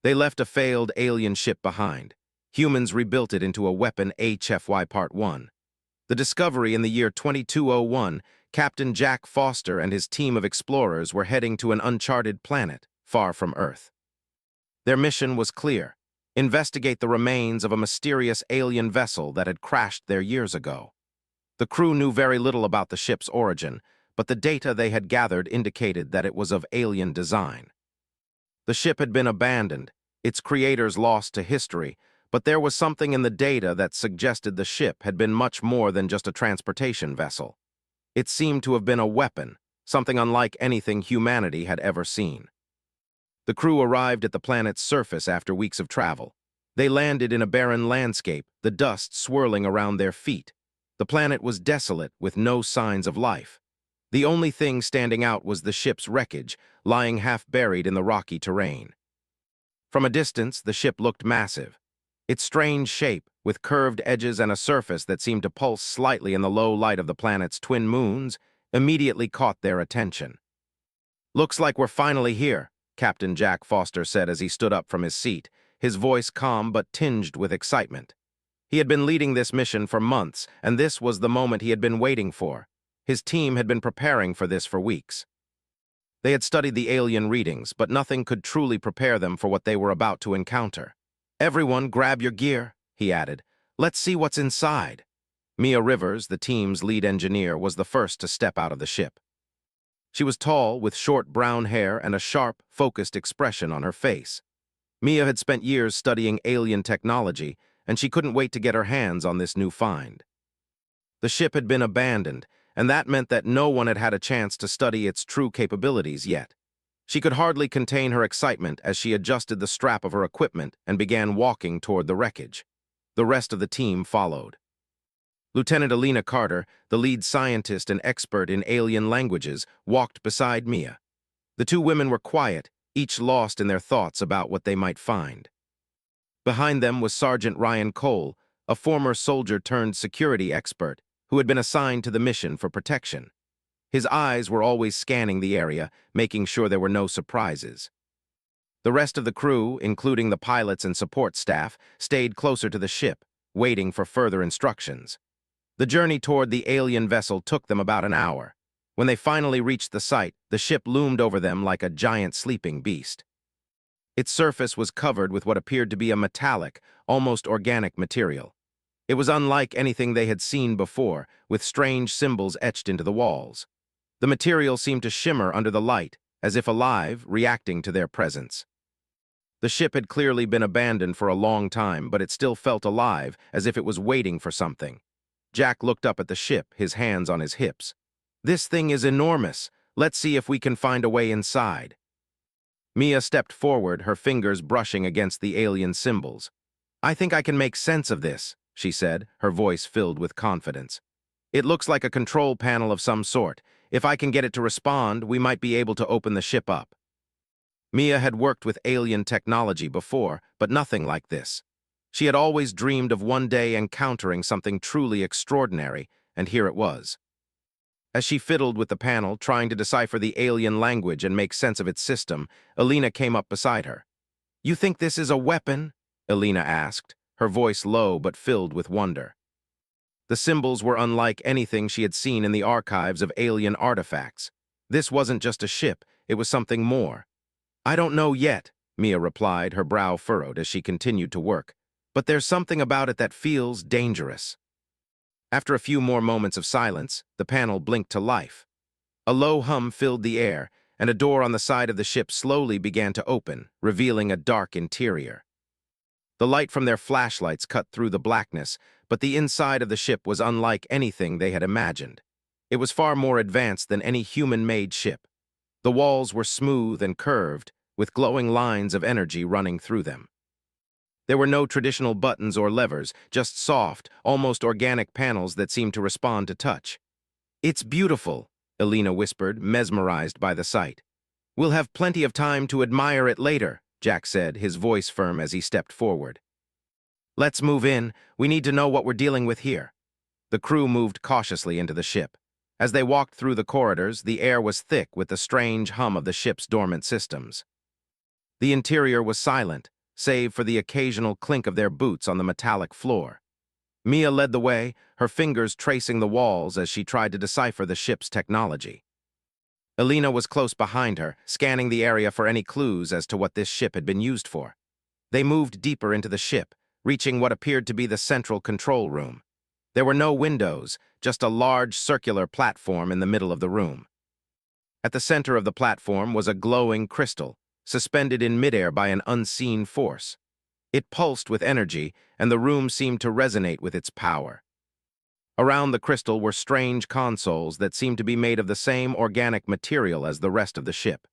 They left a failed alien ship behind. Humans rebuilt it into a weapon HFY Part 1. The discovery in the year 2201, Captain Jack Foster and his team of explorers were heading to an uncharted planet, far from Earth. Their mission was clear: investigate the remains of a mysterious alien vessel that had crashed there years ago. The crew knew very little about the ship's origin, but the data they had gathered indicated that it was of alien design. The ship had been abandoned, its creators lost to history, but there was something in the data that suggested the ship had been much more than just a transportation vessel. It seemed to have been a weapon, something unlike anything humanity had ever seen. The crew arrived at the planet's surface after weeks of travel. They landed in a barren landscape, the dust swirling around their feet. The planet was desolate, with no signs of life. The only thing standing out was the ship's wreckage, lying half-buried in the rocky terrain. From a distance, the ship looked massive. Its strange shape, with curved edges and a surface that seemed to pulse slightly in the low light of the planet's twin moons, immediately caught their attention. "Looks like we're finally here," Captain Jack Foster said as he stood up from his seat, his voice calm but tinged with excitement. He had been leading this mission for months, and this was the moment he had been waiting for. His team had been preparing for this for weeks. They had studied the alien readings, but nothing could truly prepare them for what they were about to encounter. "Everyone, grab your gear," he added. "Let's see what's inside." Mia Rivers, the team's lead engineer, was the first to step out of the ship. She was tall, with short brown hair and a sharp, focused expression on her face. Mia had spent years studying alien technology, and she couldn't wait to get her hands on this new find. The ship had been abandoned, and that meant that no one had had a chance to study its true capabilities yet. She could hardly contain her excitement as she adjusted the strap of her equipment and began walking toward the wreckage. The rest of the team followed. Lieutenant Alina Carter, the lead scientist and expert in alien languages, walked beside Mia. The two women were quiet, each lost in their thoughts about what they might find. Behind them was Sergeant Ryan Cole, a former soldier-turned-security expert who had been assigned to the mission for protection. His eyes were always scanning the area, making sure there were no surprises. The rest of the crew, including the pilots and support staff, stayed closer to the ship, waiting for further instructions. The journey toward the alien vessel took them about an hour. When they finally reached the site, the ship loomed over them like a giant sleeping beast. Its surface was covered with what appeared to be a metallic, almost organic material. It was unlike anything they had seen before, with strange symbols etched into the walls. The material seemed to shimmer under the light, as if alive, reacting to their presence. The ship had clearly been abandoned for a long time, but it still felt alive, as if it was waiting for something. Jack looked up at the ship, his hands on his hips. "This thing is enormous. Let's see if we can find a way inside." Mia stepped forward, her fingers brushing against the alien symbols. "I think I can make sense of this," she said, her voice filled with confidence. "It looks like a control panel of some sort. If I can get it to respond, we might be able to open the ship up." Mia had worked with alien technology before, but nothing like this. She had always dreamed of one day encountering something truly extraordinary, and here it was. As she fiddled with the panel, trying to decipher the alien language and make sense of its system, Alina came up beside her. "You think this is a weapon?" Alina asked, her voice low but filled with wonder. The symbols were unlike anything she had seen in the archives of alien artifacts. This wasn't just a ship, it was something more. "I don't know yet," Mia replied, her brow furrowed as she continued to work. "But there's something about it that feels dangerous." After a few more moments of silence, the panel blinked to life. A low hum filled the air, and a door on the side of the ship slowly began to open, revealing a dark interior. The light from their flashlights cut through the blackness, but the inside of the ship was unlike anything they had imagined. It was far more advanced than any human-made ship. The walls were smooth and curved, with glowing lines of energy running through them. There were no traditional buttons or levers, just soft, almost organic panels that seemed to respond to touch. "It's beautiful," Alina whispered, mesmerized by the sight. "We'll have plenty of time to admire it later," Jack said, his voice firm as he stepped forward. "Let's move in. We need to know what we're dealing with here." The crew moved cautiously into the ship. As they walked through the corridors, the air was thick with the strange hum of the ship's dormant systems. The interior was silent, save for the occasional clink of their boots on the metallic floor. Mia led the way, her fingers tracing the walls as she tried to decipher the ship's technology. Elena was close behind her, scanning the area for any clues as to what this ship had been used for. They moved deeper into the ship, reaching what appeared to be the central control room. There were no windows, just a large circular platform in the middle of the room. At the center of the platform was a glowing crystal, suspended in midair by an unseen force. It pulsed with energy, and the room seemed to resonate with its power. Around the crystal were strange consoles that seemed to be made of the same organic material as the rest of the ship.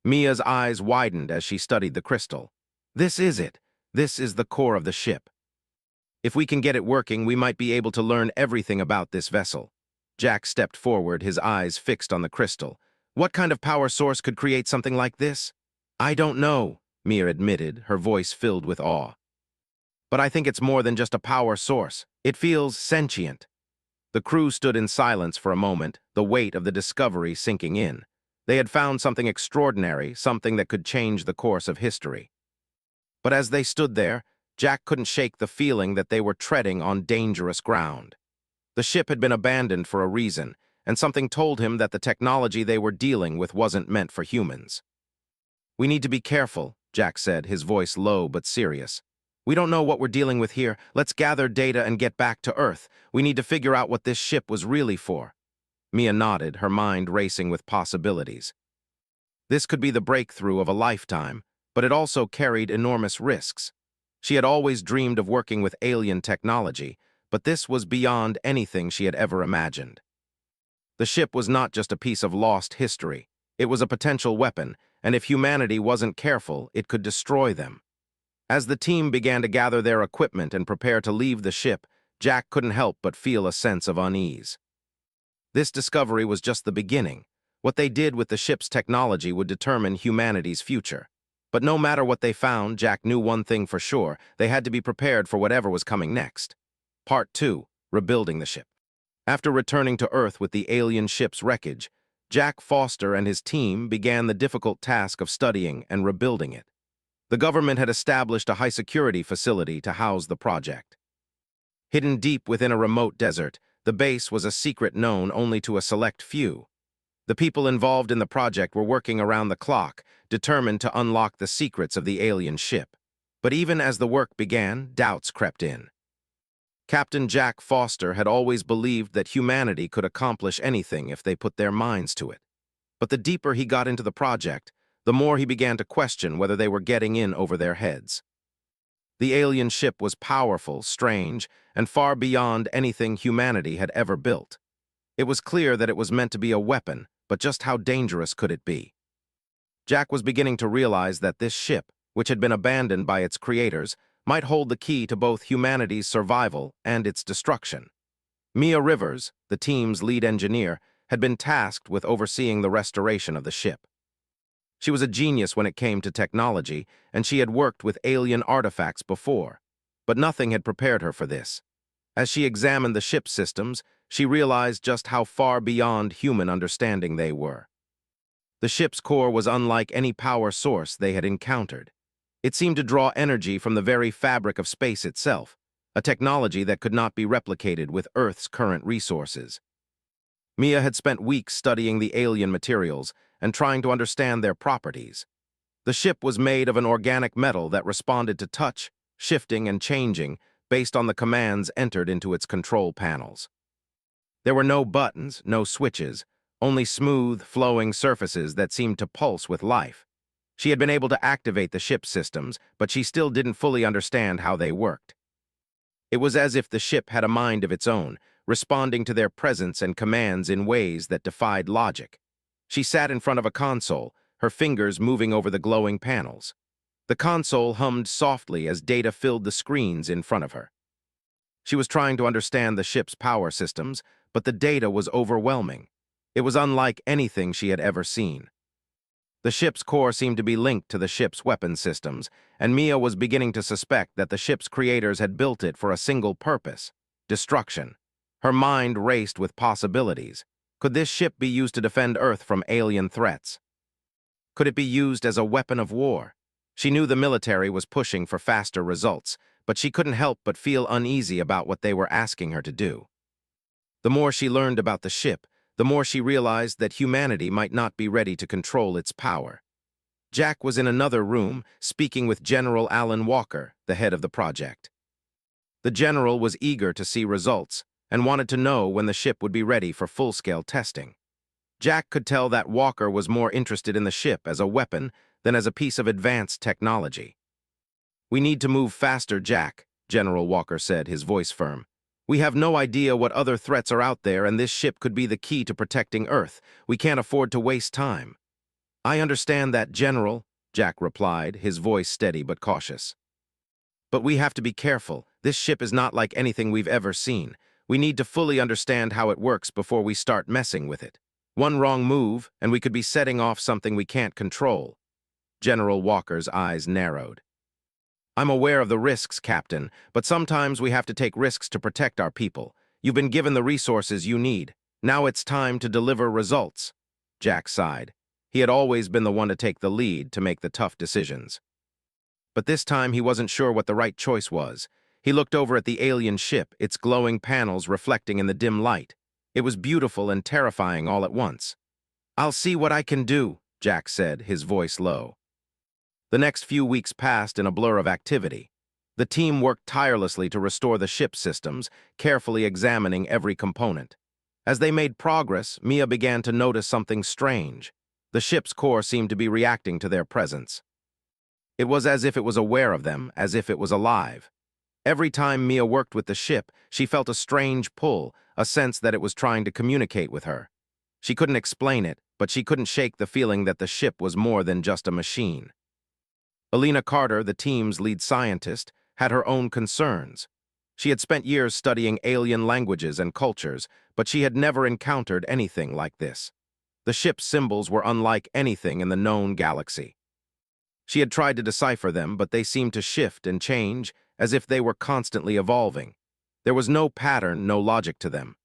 Mia's eyes widened as she studied the crystal. This is it. This is the core of the ship. If we can get it working, we might be able to learn everything about this vessel. Jack stepped forward, his eyes fixed on the crystal. What kind of power source could create something like this? I don't know, Mia admitted, her voice filled with awe. But I think it's more than just a power source. It feels sentient. The crew stood in silence for a moment, the weight of the discovery sinking in. They had found something extraordinary, something that could change the course of history. But as they stood there, Jack couldn't shake the feeling that they were treading on dangerous ground. The ship had been abandoned for a reason, and something told him that the technology they were dealing with wasn't meant for humans. We need to be careful, Jack said, his voice low but serious. We don't know what we're dealing with here. Let's gather data and get back to Earth. We need to figure out what this ship was really for. Mia nodded, her mind racing with possibilities. This could be the breakthrough of a lifetime, but it also carried enormous risks. She had always dreamed of working with alien technology, but this was beyond anything she had ever imagined. The ship was not just a piece of lost history. It was a potential weapon, and if humanity wasn't careful, it could destroy them. As the team began to gather their equipment and prepare to leave the ship, Jack couldn't help but feel a sense of unease. This discovery was just the beginning. What they did with the ship's technology would determine humanity's future. But no matter what they found, Jack knew one thing for sure: they had to be prepared for whatever was coming next. Part 2. Rebuilding the ship. After returning to Earth with the alien ship's wreckage, Jack Foster and his team began the difficult task of studying and rebuilding it. The government had established a high-security facility to house the project. Hidden deep within a remote desert, the base was a secret known only to a select few. The people involved in the project were working around the clock, determined to unlock the secrets of the alien ship. But even as the work began, doubts crept in. Captain Jack Foster had always believed that humanity could accomplish anything if they put their minds to it. But the deeper he got into the project, the more he began to question whether they were getting in over their heads. The alien ship was powerful, strange, and far beyond anything humanity had ever built. It was clear that it was meant to be a weapon, but just how dangerous could it be? Jack was beginning to realize that this ship, which had been abandoned by its creators, might hold the key to both humanity's survival and its destruction. Mia Rivers, the team's lead engineer, had been tasked with overseeing the restoration of the ship. She was a genius when it came to technology, and she had worked with alien artifacts before, but nothing had prepared her for this. As she examined the ship's systems, she realized just how far beyond human understanding they were. The ship's core was unlike any power source they had encountered. It seemed to draw energy from the very fabric of space itself, a technology that could not be replicated with Earth's current resources. Mia had spent weeks studying the alien materials and trying to understand their properties. The ship was made of an organic metal that responded to touch, shifting and changing based on the commands entered into its control panels. There were no buttons, no switches, only smooth, flowing surfaces that seemed to pulse with life. She had been able to activate the ship's systems, but she still didn't fully understand how they worked. It was as if the ship had a mind of its own, responding to their presence and commands in ways that defied logic. She sat in front of a console, her fingers moving over the glowing panels. The console hummed softly as data filled the screens in front of her. She was trying to understand the ship's power systems, but the data was overwhelming. It was unlike anything she had ever seen. The ship's core seemed to be linked to the ship's weapon systems, and Mia was beginning to suspect that the ship's creators had built it for a single purpose: destruction. Her mind raced with possibilities. Could this ship be used to defend Earth from alien threats? Could it be used as a weapon of war? She knew the military was pushing for faster results, but she couldn't help but feel uneasy about what they were asking her to do. The more she learned about the ship, the more she realized that humanity might not be ready to control its power. Jack was in another room, speaking with General Alan Walker, the head of the project. The general was eager to see results and wanted to know when the ship would be ready for full-scale testing. Jack could tell that Walker was more interested in the ship as a weapon than as a piece of advanced technology. "We need to move faster, Jack," General Walker said, his voice firm. "We have no idea what other threats are out there, and this ship could be the key to protecting Earth. We can't afford to waste time." "I understand that, General," Jack replied, his voice steady but cautious. "But we have to be careful. This ship is not like anything we've ever seen. We need to fully understand how it works before we start messing with it. One wrong move, and we could be setting off something we can't control." General Walker's eyes narrowed. "I'm aware of the risks, Captain, but sometimes we have to take risks to protect our people. You've been given the resources you need. Now it's time to deliver results." Jack sighed. He had always been the one to take the lead, to make the tough decisions. But this time he wasn't sure what the right choice was. He looked over at the alien ship, its glowing panels reflecting in the dim light. It was beautiful and terrifying all at once. "I'll see what I can do," Jack said, his voice low. The next few weeks passed in a blur of activity. The team worked tirelessly to restore the ship's systems, carefully examining every component. As they made progress, Mia began to notice something strange. The ship's core seemed to be reacting to their presence. It was as if it was aware of them, as if it was alive. Every time Mia worked with the ship, she felt a strange pull, a sense that it was trying to communicate with her. She couldn't explain it, but she couldn't shake the feeling that the ship was more than just a machine. Alina Carter, the team's lead scientist, had her own concerns. She had spent years studying alien languages and cultures, but she had never encountered anything like this. The ship's symbols were unlike anything in the known galaxy. She had tried to decipher them, but they seemed to shift and change, as if they were constantly evolving. There was no pattern, no logic to them.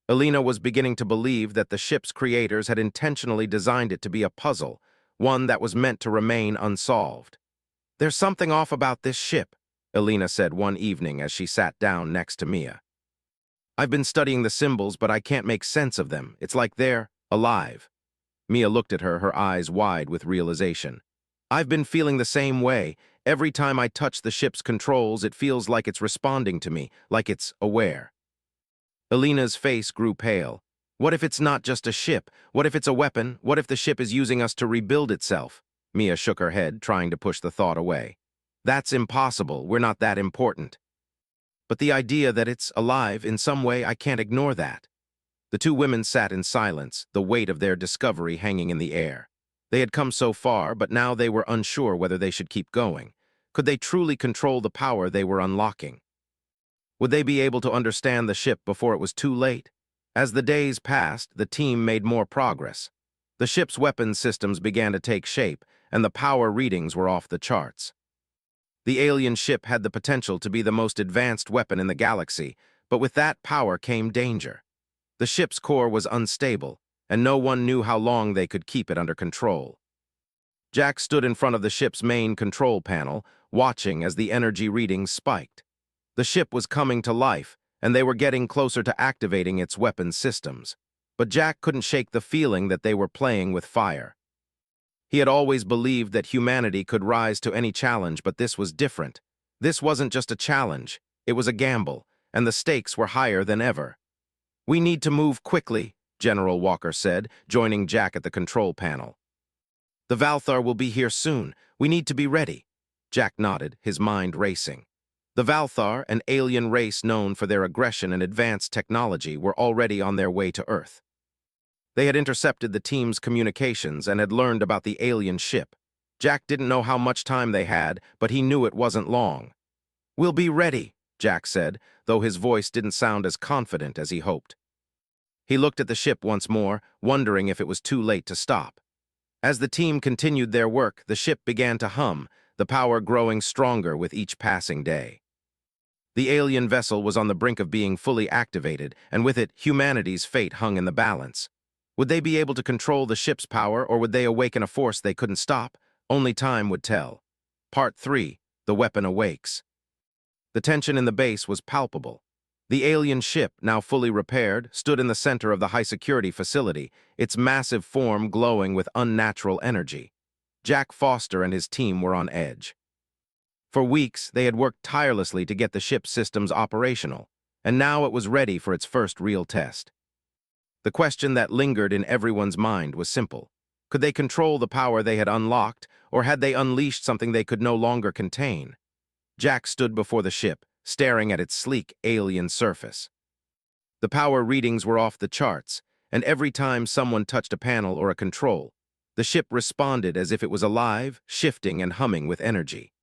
Alina was beginning to believe that the ship's creators had intentionally designed it to be a puzzle, one that was meant to remain unsolved. "There's something off about this ship," Alina said one evening as she sat down next to Mia. "I've been studying the symbols, but I can't make sense of them. It's like they're alive." Mia looked at her, her eyes wide with realization. "I've been feeling the same way. Every time I touch the ship's controls, it feels like it's responding to me, like it's aware." Alina's face grew pale. "What if it's not just a ship? What if it's a weapon? What if the ship is using us to rebuild itself?" Mia shook her head, trying to push the thought away. "That's impossible. We're not that important." "But the idea that it's alive in some way, I can't ignore that." The two women sat in silence, the weight of their discovery hanging in the air. They had come so far, but now they were unsure whether they should keep going. Could they truly control the power they were unlocking? Would they be able to understand the ship before it was too late? As the days passed, the team made more progress. The ship's weapons systems began to take shape, and the power readings were off the charts. The alien ship had the potential to be the most advanced weapon in the galaxy, but with that power came danger. The ship's core was unstable, and no one knew how long they could keep it under control. Jack stood in front of the ship's main control panel, watching as the energy readings spiked. The ship was coming to life, and they were getting closer to activating its weapons systems. But Jack couldn't shake the feeling that they were playing with fire. He had always believed that humanity could rise to any challenge, but this was different. This wasn't just a challenge, it was a gamble, and the stakes were higher than ever. "We need to move quickly," General Walker said, joining Jack at the control panel. "The Valthar will be here soon. We need to be ready." Jack nodded, his mind racing. The Valthar, an alien race known for their aggression and advanced technology, were already on their way to Earth. They had intercepted the team's communications and had learned about the alien ship. Jack didn't know how much time they had, but he knew it wasn't long. "We'll be ready," Jack said, though his voice didn't sound as confident as he hoped. He looked at the ship once more, wondering if it was too late to stop. As the team continued their work, the ship began to hum, the power growing stronger with each passing day. The alien vessel was on the brink of being fully activated, and with it, humanity's fate hung in the balance. Would they be able to control the ship's power, or would they awaken a force they couldn't stop? Only time would tell. Part 3. The weapon awakes. The tension in the base was palpable. The alien ship, now fully repaired, stood in the center of the high-security facility, its massive form glowing with unnatural energy. Jack Foster and his team were on edge. For weeks, they had worked tirelessly to get the ship's systems operational, and now it was ready for its first real test. The question that lingered in everyone's mind was simple. Could they control the power they had unlocked, or had they unleashed something they could no longer contain? Jack stood before the ship, staring at its sleek alien surface. The power readings were off the charts, and every time someone touched a panel or a control, the ship responded as if it was alive, shifting and humming with energy.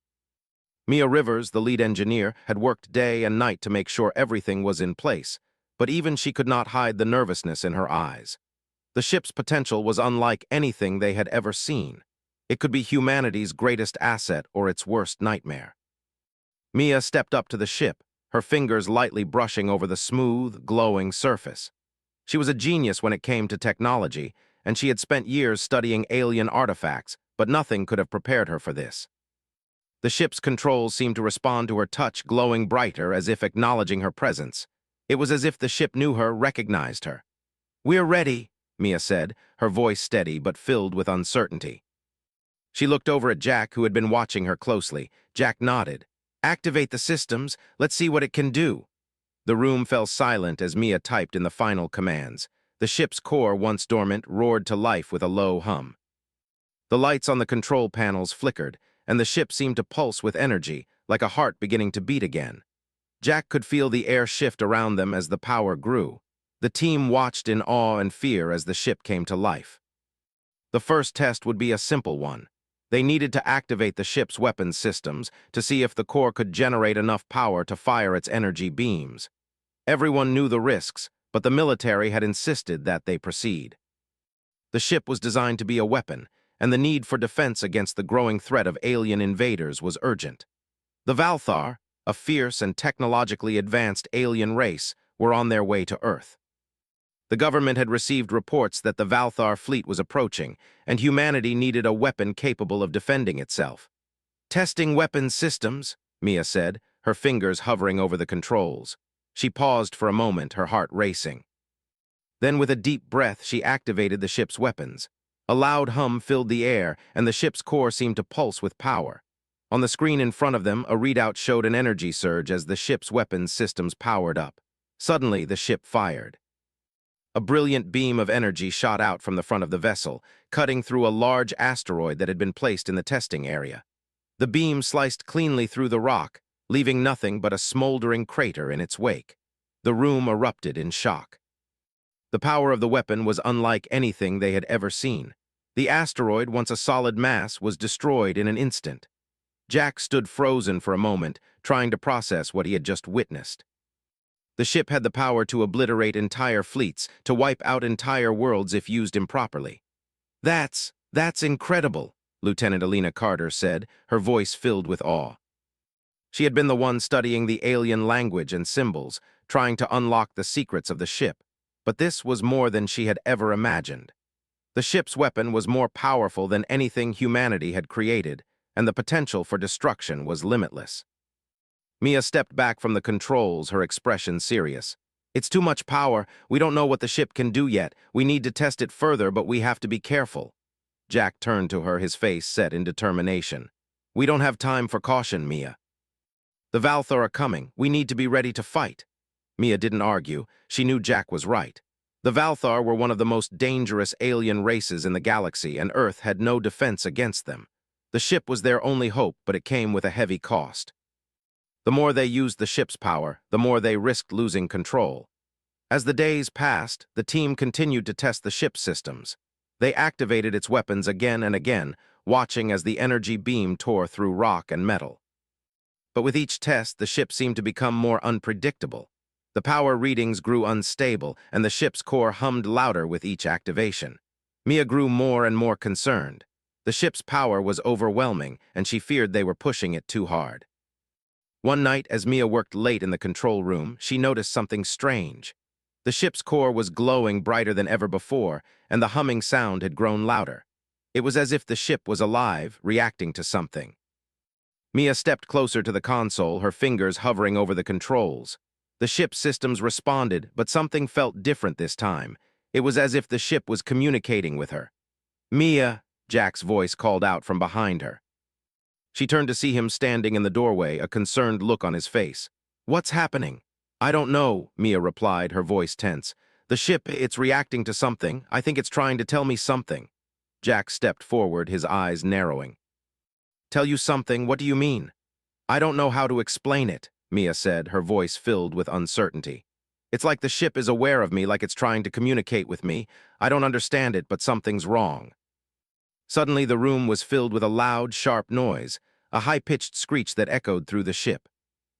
Mia Rivers, the lead engineer, had worked day and night to make sure everything was in place, but even she could not hide the nervousness in her eyes. The ship's potential was unlike anything they had ever seen. It could be humanity's greatest asset or its worst nightmare. Mia stepped up to the ship, her fingers lightly brushing over the smooth, glowing surface. She was a genius when it came to technology, and she had spent years studying alien artifacts, but nothing could have prepared her for this. The ship's controls seemed to respond to her touch, glowing brighter as if acknowledging her presence. It was as if the ship knew her, recognized her. "We're ready," Mia said, her voice steady but filled with uncertainty. She looked over at Jack, who had been watching her closely. Jack nodded. "Activate the systems. Let's see what it can do." The room fell silent as Mia typed in the final commands. The ship's core, once dormant, roared to life with a low hum. The lights on the control panels flickered, and the ship seemed to pulse with energy, like a heart beginning to beat again. Jack could feel the air shift around them as the power grew. The team watched in awe and fear as the ship came to life. The first test would be a simple one. They needed to activate the ship's weapons systems to see if the core could generate enough power to fire its energy beams. Everyone knew the risks, but the military had insisted that they proceed. The ship was designed to be a weapon, and the need for defense against the growing threat of alien invaders was urgent. The Valthar, a fierce and technologically advanced alien race, were on their way to Earth. The government had received reports that the Valthar fleet was approaching, and humanity needed a weapon capable of defending itself. "Testing weapons systems," Mia said, her fingers hovering over the controls. She paused for a moment, her heart racing. Then with a deep breath, she activated the ship's weapons. A loud hum filled the air, and the ship's core seemed to pulse with power. On the screen in front of them, a readout showed an energy surge as the ship's weapons systems powered up. Suddenly, the ship fired. A brilliant beam of energy shot out from the front of the vessel, cutting through a large asteroid that had been placed in the testing area. The beam sliced cleanly through the rock, leaving nothing but a smoldering crater in its wake. The room erupted in shock. The power of the weapon was unlike anything they had ever seen. The asteroid, once a solid mass, was destroyed in an instant. Jack stood frozen for a moment, trying to process what he had just witnessed. The ship had the power to obliterate entire fleets, to wipe out entire worlds if used improperly. That's incredible," Lieutenant Alina Carter said, her voice filled with awe. She had been the one studying the alien language and symbols, trying to unlock the secrets of the ship, but this was more than she had ever imagined. The ship's weapon was more powerful than anything humanity had created, and the potential for destruction was limitless. Mia stepped back from the controls, her expression serious. "It's too much power. We don't know what the ship can do yet. We need to test it further, but we have to be careful." Jack turned to her, his face set in determination. "We don't have time for caution, Mia. The Valthar are coming. We need to be ready to fight." Mia didn't argue. She knew Jack was right. The Valthar were one of the most dangerous alien races in the galaxy, and Earth had no defense against them. The ship was their only hope, but it came with a heavy cost. The more they used the ship's power, the more they risked losing control. As the days passed, the team continued to test the ship's systems. They activated its weapons again and again, watching as the energy beam tore through rock and metal. But with each test, the ship seemed to become more unpredictable. The power readings grew unstable, and the ship's core hummed louder with each activation. Mia grew more and more concerned. The ship's power was overwhelming, and she feared they were pushing it too hard. One night, as Mia worked late in the control room, she noticed something strange. The ship's core was glowing brighter than ever before, and the humming sound had grown louder. It was as if the ship was alive, reacting to something. Mia stepped closer to the console, her fingers hovering over the controls. The ship's systems responded, but something felt different this time. It was as if the ship was communicating with her. "Mia," Jack's voice called out from behind her. She turned to see him standing in the doorway, a concerned look on his face. "What's happening?" "I don't know," Mia replied, her voice tense. "The ship, it's reacting to something. I think it's trying to tell me something." Jack stepped forward, his eyes narrowing. "Tell you something? What do you mean?" "I don't know how to explain it," Mia said, her voice filled with uncertainty. "It's like the ship is aware of me, like it's trying to communicate with me. I don't understand it, but something's wrong." Suddenly, the room was filled with a loud, sharp noise, a high-pitched screech that echoed through the ship.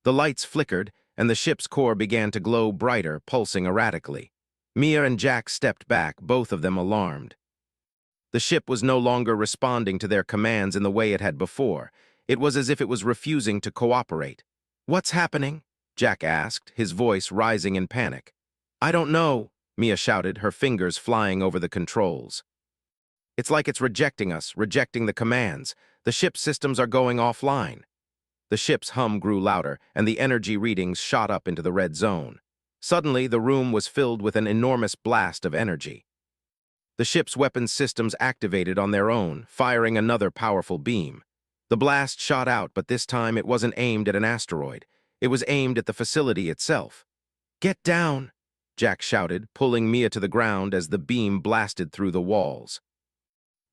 The lights flickered, and the ship's core began to glow brighter, pulsing erratically. Mia and Jack stepped back, both of them alarmed. The ship was no longer responding to their commands in the way it had before. It was as if it was refusing to cooperate. "What's happening?" Jack asked, his voice rising in panic. "I don't know," Mia shouted, her fingers flying over the controls. "It's like it's rejecting us, rejecting the commands. The ship's systems are going offline." The ship's hum grew louder, and the energy readings shot up into the red zone. Suddenly, the room was filled with an enormous blast of energy. The ship's weapons systems activated on their own, firing another powerful beam. The blast shot out, but this time it wasn't aimed at an asteroid. It was aimed at the facility itself. "Get down!" Jack shouted, pulling Mia to the ground as the beam blasted through the walls.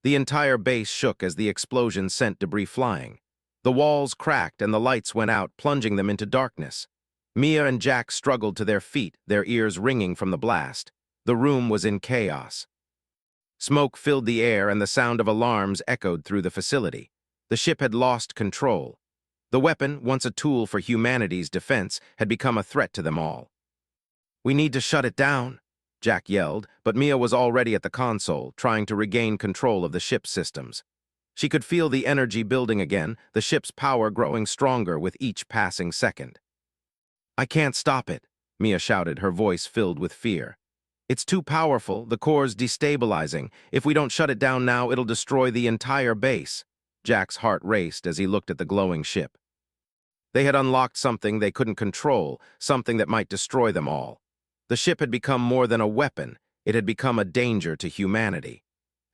The entire base shook as the explosion sent debris flying. The walls cracked and the lights went out, plunging them into darkness. Mia and Jack struggled to their feet, their ears ringing from the blast. The room was in chaos. Smoke filled the air and the sound of alarms echoed through the facility. The ship had lost control. The weapon, once a tool for humanity's defense, had become a threat to them all. "We need to shut it down," Jack yelled, but Mia was already at the console, trying to regain control of the ship's systems. She could feel the energy building again, the ship's power growing stronger with each passing second. "I can't stop it," Mia shouted, her voice filled with fear. "It's too powerful, the core's destabilizing. If we don't shut it down now, it'll destroy the entire base." Jack's heart raced as he looked at the glowing ship. They had unlocked something they couldn't control, something that might destroy them all. The ship had become more than a weapon, it had become a danger to humanity.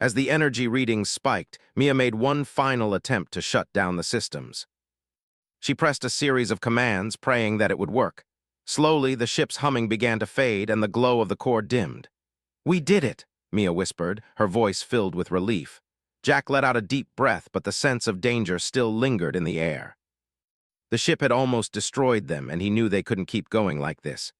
As the energy readings spiked, Mia made one final attempt to shut down the systems. She pressed a series of commands, praying that it would work. Slowly, the ship's humming began to fade and the glow of the core dimmed. "We did it," Mia whispered, her voice filled with relief. Jack let out a deep breath, but the sense of danger still lingered in the air. The ship had almost destroyed them, and he knew they couldn't keep going like this.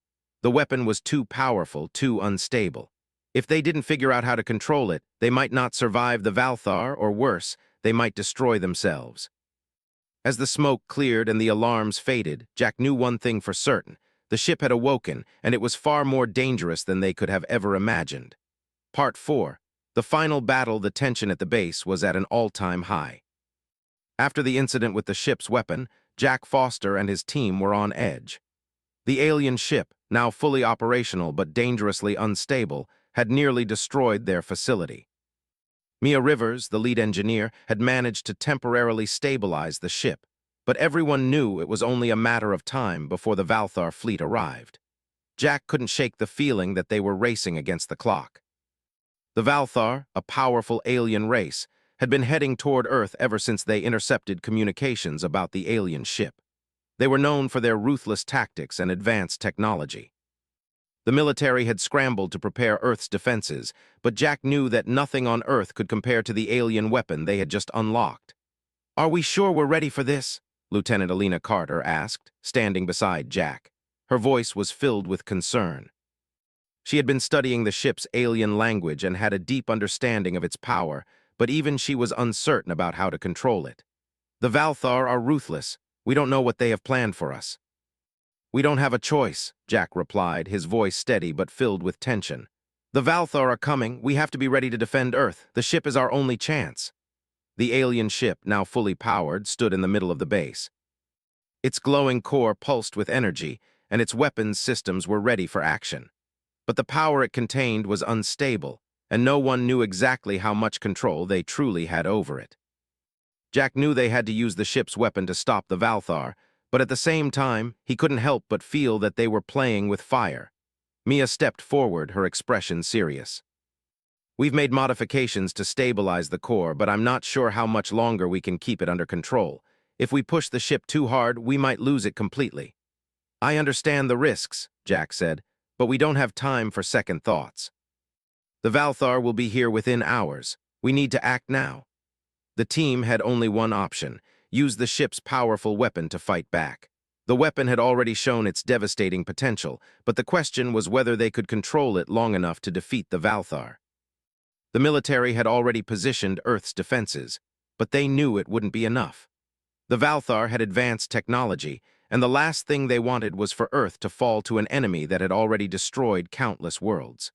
The weapon was too powerful, too unstable. If they didn't figure out how to control it, they might not survive the Valthar, or worse, they might destroy themselves. As the smoke cleared and the alarms faded, Jack knew one thing for certain. The ship had awoken, and it was far more dangerous than they could have ever imagined. Part 4. The final battle, the tension at the base, was at an all-time high. After the incident with the ship's weapon, Jack Foster and his team were on edge. The alien ship, now fully operational but dangerously unstable, had nearly destroyed their facility. Mia Rivers, the lead engineer, had managed to temporarily stabilize the ship, but everyone knew it was only a matter of time before the Valthar fleet arrived. Jack couldn't shake the feeling that they were racing against the clock. The Valthar, a powerful alien race, had been heading toward Earth ever since they intercepted communications about the alien ship. They were known for their ruthless tactics and advanced technology. The military had scrambled to prepare Earth's defenses, but Jack knew that nothing on Earth could compare to the alien weapon they had just unlocked. "Are we sure we're ready for this?" Lieutenant Alina Carter asked, standing beside Jack. Her voice was filled with concern. She had been studying the ship's alien language and had a deep understanding of its power, but even she was uncertain about how to control it. "The Valthar are ruthless. We don't know what they have planned for us." "We don't have a choice," Jack replied, his voice steady but filled with tension. "The Valthar are coming. We have to be ready to defend Earth. The ship is our only chance." The alien ship, now fully powered, stood in the middle of the base. Its glowing core pulsed with energy, and its weapons systems were ready for action. But the power it contained was unstable, and no one knew exactly how much control they truly had over it. Jack knew they had to use the ship's weapon to stop the Valthar, but at the same time, he couldn't help but feel that they were playing with fire. Mia stepped forward, her expression serious. "We've made modifications to stabilize the core, but I'm not sure how much longer we can keep it under control. If we push the ship too hard, we might lose it completely." "I understand the risks," Jack said, "but we don't have time for second thoughts. The Valthar will be here within hours. We need to act now." The team had only one option: use the ship's powerful weapon to fight back. The weapon had already shown its devastating potential, but the question was whether they could control it long enough to defeat the Valthar. The military had already positioned Earth's defenses, but they knew it wouldn't be enough. The Valthar had advanced technology, and the last thing they wanted was for Earth to fall to an enemy that had already destroyed countless worlds.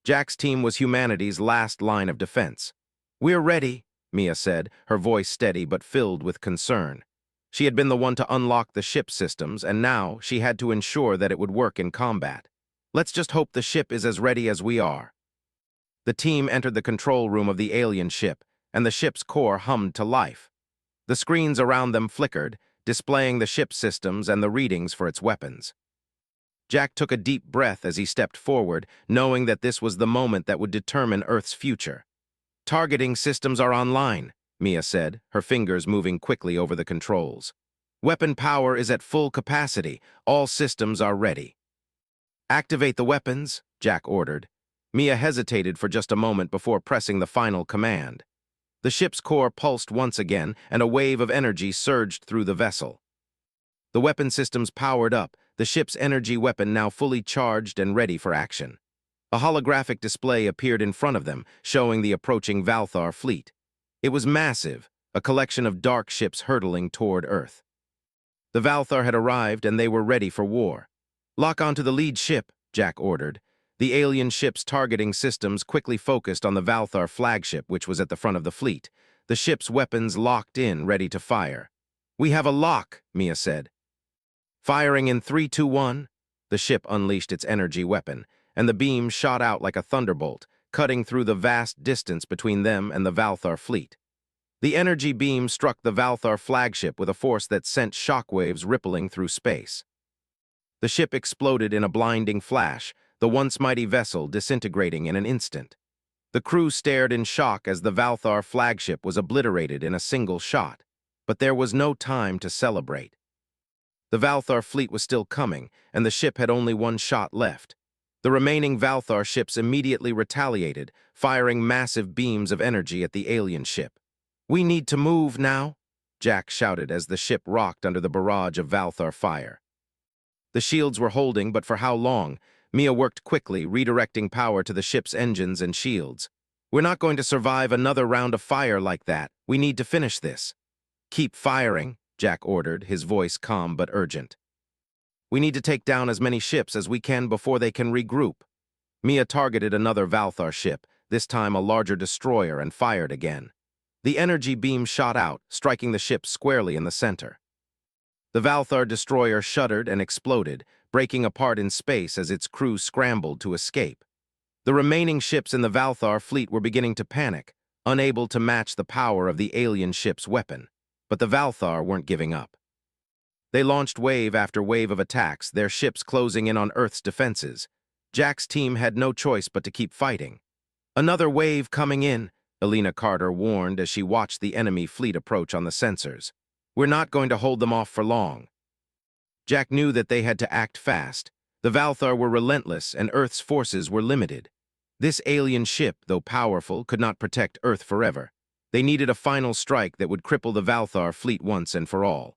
Jack's team was humanity's last line of defense. "We're ready," Mia said, her voice steady but filled with concern. She had been the one to unlock the ship systems, and now she had to ensure that it would work in combat. "Let's just hope the ship is as ready as we are." The team entered the control room of the alien ship, and the ship's core hummed to life. The screens around them flickered, displaying the ship systems and the readings for its weapons. Jack took a deep breath as he stepped forward, knowing that this was the moment that would determine Earth's future. "Targeting systems are online," Mia said, her fingers moving quickly over the controls. "Weapon power is at full capacity. All systems are ready." "Activate the weapons," Jack ordered. Mia hesitated for just a moment before pressing the final command. The ship's core pulsed once again, and a wave of energy surged through the vessel. The weapon systems powered up, the ship's energy weapon now fully charged and ready for action. A holographic display appeared in front of them, showing the approaching Valthar fleet. It was massive, a collection of dark ships hurtling toward Earth. The Valthar had arrived, and they were ready for war. "Lock onto the lead ship," Jack ordered. The alien ship's targeting systems quickly focused on the Valthar flagship, which was at the front of the fleet. The ship's weapons locked in, ready to fire. "We have a lock," Mia said. "Firing in 3, 2, 1. The ship unleashed its energy weapon, and the beam shot out like a thunderbolt, cutting through the vast distance between them and the Valthar fleet. The energy beam struck the Valthar flagship with a force that sent shockwaves rippling through space. The ship exploded in a blinding flash, the once mighty vessel disintegrating in an instant. The crew stared in shock as the Valthar flagship was obliterated in a single shot, but there was no time to celebrate. The Valthar fleet was still coming, and the ship had only one shot left. The remaining Valthar ships immediately retaliated, firing massive beams of energy at the alien ship. "We need to move now," Jack shouted as the ship rocked under the barrage of Valthar fire. The shields were holding, but for how long? Mia worked quickly, redirecting power to the ship's engines and shields. "We're not going to survive another round of fire like that. We need to finish this." "Keep firing," Jack ordered, his voice calm but urgent. "We need to take down as many ships as we can before they can regroup." Mia targeted another Valthar ship, this time a larger destroyer, and fired again. The energy beam shot out, striking the ship squarely in the center. The Valthar destroyer shuddered and exploded, breaking apart in space as its crew scrambled to escape. The remaining ships in the Valthar fleet were beginning to panic, unable to match the power of the alien ship's weapon. But the Valthar weren't giving up. They launched wave after wave of attacks, their ships closing in on Earth's defenses. Jack's team had no choice but to keep fighting. "Another wave coming in," Elena Carter warned as she watched the enemy fleet approach on the sensors. "We're not going to hold them off for long." Jack knew that they had to act fast. The Valthar were relentless, and Earth's forces were limited. This alien ship, though powerful, could not protect Earth forever. They needed a final strike that would cripple the Valthar fleet once and for all.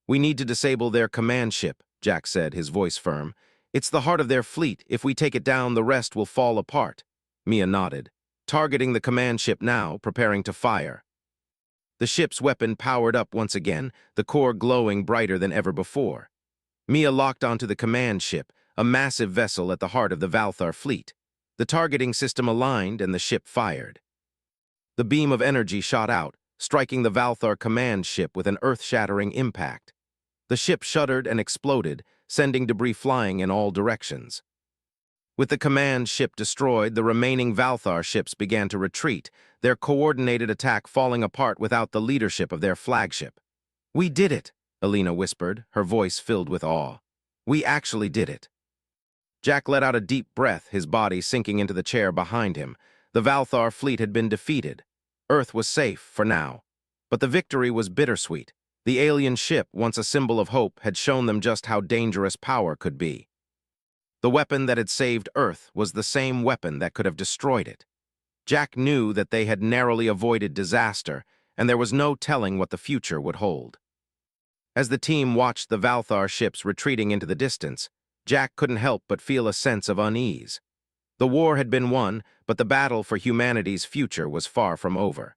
"We need to disable their command ship," Jack said, his voice firm. "It's the heart of their fleet. If we take it down, the rest will fall apart." Mia nodded, targeting the command ship now, preparing to fire. The ship's weapon powered up once again, the core glowing brighter than ever before. Mia locked onto the command ship, a massive vessel at the heart of the Valthar fleet. The targeting system aligned, and the ship fired. The beam of energy shot out, striking the Valthar command ship with an earth-shattering impact. The ship shuddered and exploded, sending debris flying in all directions. With the command ship destroyed, the remaining Valthar ships began to retreat, their coordinated attack falling apart without the leadership of their flagship. "We did it," Alina whispered, her voice filled with awe. "We actually did it." Jack let out a deep breath, his body sinking into the chair behind him. The Valthar fleet had been defeated. Earth was safe, for now. But the victory was bittersweet. The alien ship, once a symbol of hope, had shown them just how dangerous power could be. The weapon that had saved Earth was the same weapon that could have destroyed it. Jack knew that they had narrowly avoided disaster, and there was no telling what the future would hold. As the team watched the Valthar ships retreating into the distance, Jack couldn't help but feel a sense of unease. The war had been won, but the battle for humanity's future was far from over.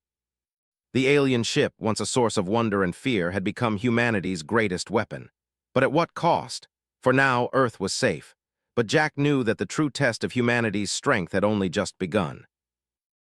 The alien ship, once a source of wonder and fear, had become humanity's greatest weapon. But at what cost? For now, Earth was safe. But Jack knew that the true test of humanity's strength had only just begun.